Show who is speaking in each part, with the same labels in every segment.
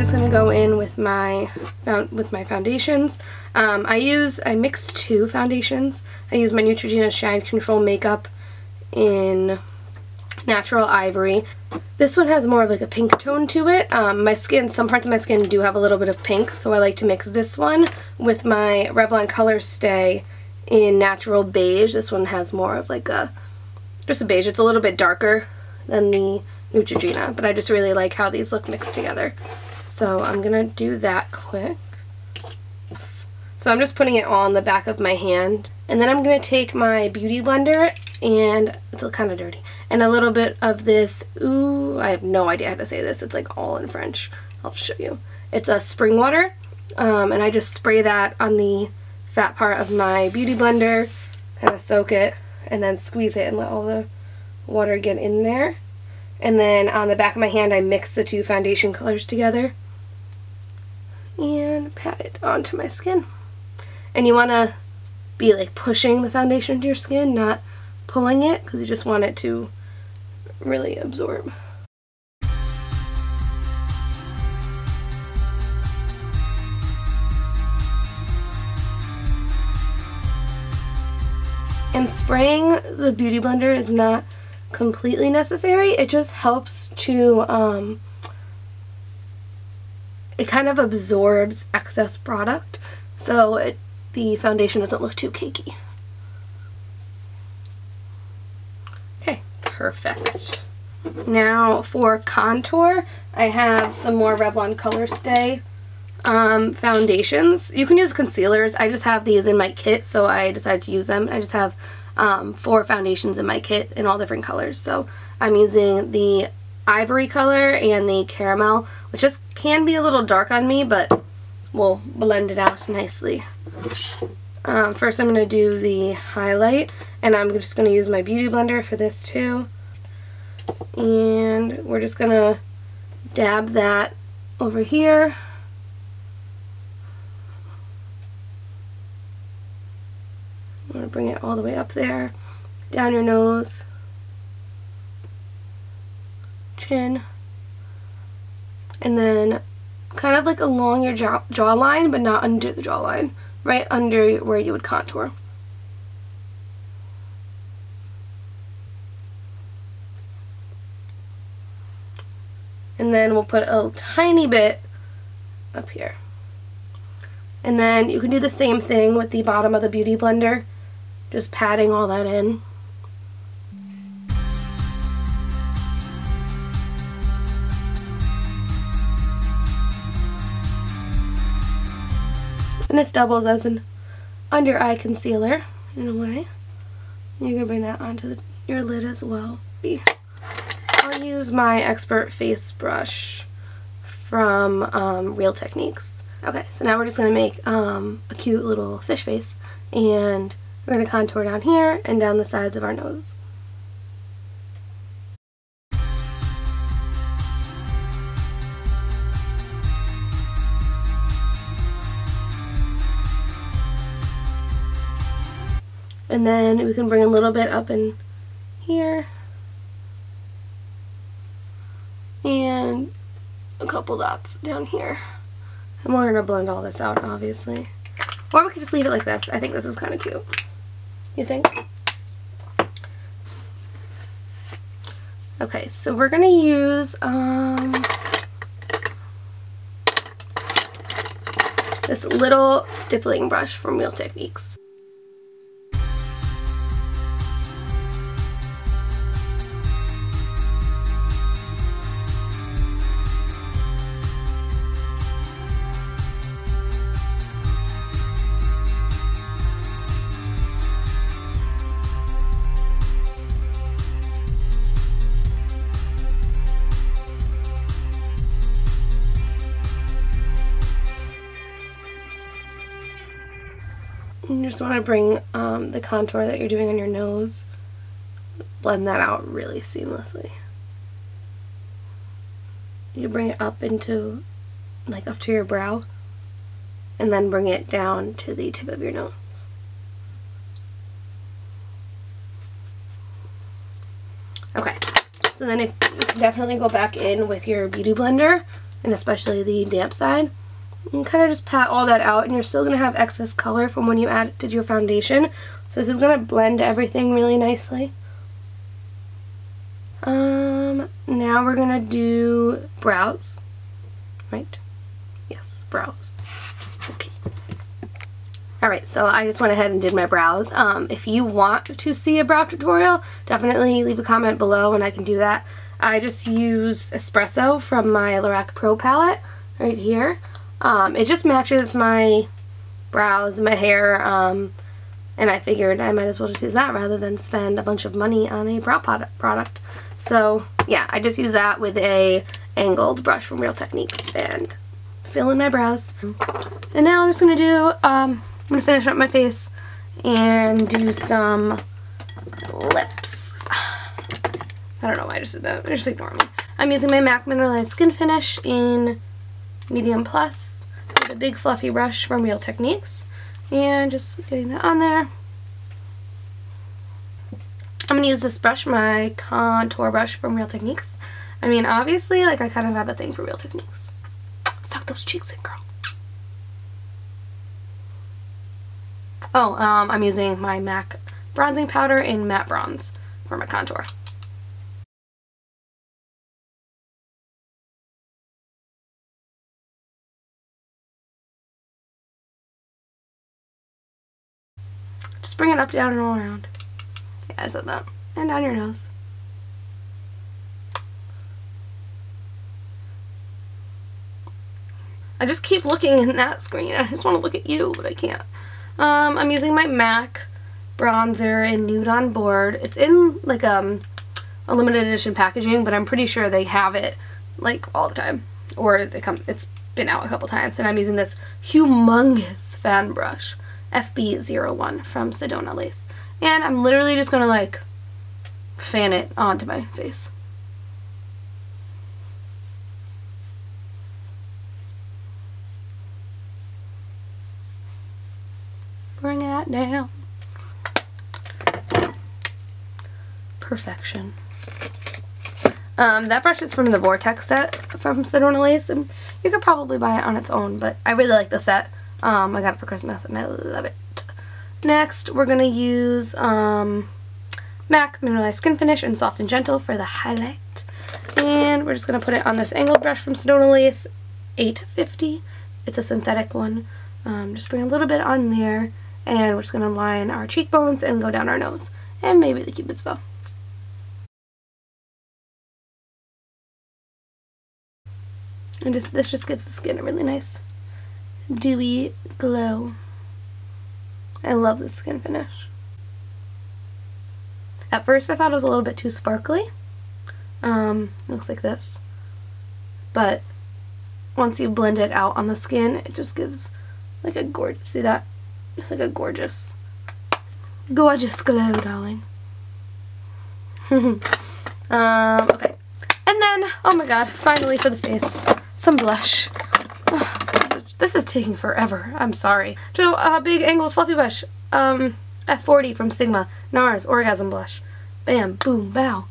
Speaker 1: just gonna go in with my foundations. I mix two foundations. I use my Neutrogena Shine Control Makeup in Natural Ivory. This one has more of like a pink tone to it. My skin, some parts of my skin do have a little bit of pink, so I like to mix this one with my Revlon Colorstay in Natural Beige. This one has more of like just a beige. It's a little bit darker than the Neutrogena, but I just really like how these look mixed together. So I'm gonna do that quick. So I'm just putting it on the back of my hand, and then I'm gonna take my beauty blender, and it's kind of dirty, and a little bit of this, ooh, I have no idea how to say this, it's like all in French, I'll show you. It's a spring water, and I just spray that on the fat part of my beauty blender, kind of soak it, and then squeeze it and let all the water get in there. And then on the back of my hand I mix the two foundation colors together and pat it onto my skin. And you want to be like pushing the foundation into your skin, not pulling it, because you just want it to really absorb. And spraying the beauty blender is not completely necessary. It just helps to, it kind of absorbs excess product, so the foundation doesn't look too cakey. Okay, perfect. Now for contour, I have some more Revlon Colorstay foundations. You can use concealers. I just have these in my kit, so I decided to use them. I just have 4 foundations in my kit in all different colors. So I'm using the ivory color and the caramel, which just can be a little dark on me, but we'll blend it out nicely. First I'm going to do the highlight, and I'm just going to use my beauty blender for this too. And we're just going to dab that over here. I'm going to bring it all the way up there, down your nose, chin, and then kind of like along your jawline, but not under the jawline, right under where you would contour. And then we'll put a tiny bit up here. And then you can do the same thing with the bottom of the beauty blender, just patting all that in. And this doubles as an under eye concealer in a way. You can bring that onto your lid as well. I'll use my Expert Face Brush from Real Techniques. Okay, so now we're just going to make a cute little fish face, and we're going to contour down here and down the sides of our nose. And then we can bring a little bit up in here. And a couple dots down here. And we're going to blend all this out, obviously. Or we could just leave it like this. I think this is kind of cute. You think? Okay, so we're going to use this little stippling brush from Real Techniques. You just want to bring the contour that you're doing on your nose, blend that out really seamlessly. You bring it up into, like up to your brow, and then bring it down to the tip of your nose. Okay, so then if you can definitely go back in with your beauty blender and especially the damp side. And kind of just pat all that out, and you're still going to have excess color from when you added your foundation. So this is going to blend everything really nicely. Now we're going to do brows. Right? Yes, brows. Okay. Alright, so I just went ahead and did my brows. If you want to see a brow tutorial, definitely leave a comment below and I can do that. I just use Espresso from my Lorac Pro palette right here. It just matches my brows, my hair, and I figured I might as well just use that rather than spend a bunch of money on a brow product. So yeah, I just use that with a angled brush from Real Techniques and fill in my brows. And now I'm just going to do, I'm going to finish up my face and do some lips. I don't know why I just did that. Just ignore me. I'm using my MAC Mineralized Skinfinish in Medium Plus with a big fluffy brush from Real Techniques. And just getting that on there. I'm going to use this brush, my contour brush from Real Techniques. I mean, obviously, like, I kind of have a thing for Real Techniques. Suck those cheeks in, girl. Oh, I'm using my MAC bronzing powder in Matte Bronze for my contour. Just bring it up, down, and all around. Yeah, I said that. And down your nose. I just keep looking in that screen. I just want to look at you, but I can't. I'm using my MAC bronzer in Nude on Board. It's in like a limited edition packaging, but I'm pretty sure they have it like all the time, or it's been out a couple times. And I'm using this humongous fan brush, FB01 from Sedona Lace, and I'm literally just gonna like fan it onto my face. Bring that down. Perfection. That brush is from the Vortex set from Sedona Lace, and you could probably buy it on its own, but I really like the set. I got it for Christmas and I love it. Next, we're going to use MAC Mineralized Skinfinish in Soft and Gentle for the highlight. And we're just going to put it on this angled brush from Sedona Lace 850. It's a synthetic one. Just bring a little bit on there, and we're just going to line our cheekbones and go down our nose. And maybe the Cupid's bow. And this just gives the skin a really nice dewy glow. I love this skin finish. At first I thought it was a little bit too sparkly. It looks like this. But once you blend it out on the skin, it just gives like a gorgeous, see that? Just like a gorgeous glow, darling. Okay. And then, oh my god, finally for the face, some blush. This is taking forever. I'm sorry. So, big angled fluffy brush. F40 from Sigma. Nars Orgasm blush. Bam, boom, bow.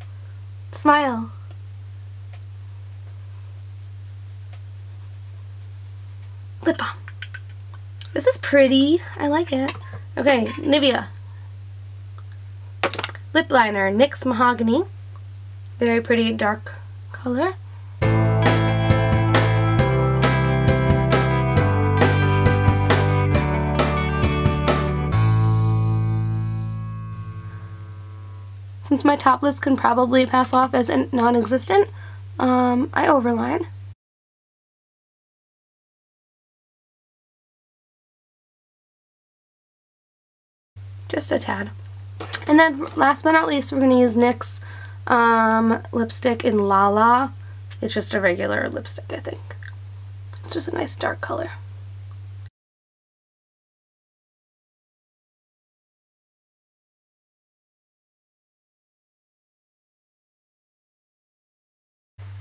Speaker 1: Smile. Lip balm. This is pretty. I like it. Okay, Nivea. Lip liner, NYX Mahogany. Very pretty dark color. Since my top lips can probably pass off as non-existent, I overline. Just a tad. And then last but not least, we're going to use NYX lipstick in LaLa. It's just a regular lipstick, I think. It's just a nice dark color.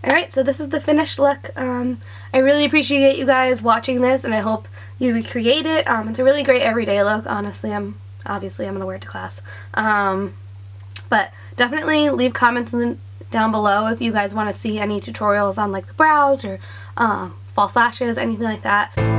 Speaker 1: Alright, so this is the finished look. I really appreciate you guys watching this, and I hope you recreate it. It's a really great everyday look, honestly. Obviously I'm going to wear it to class. But definitely leave comments down below if you guys want to see any tutorials on like the brows or false lashes, anything like that.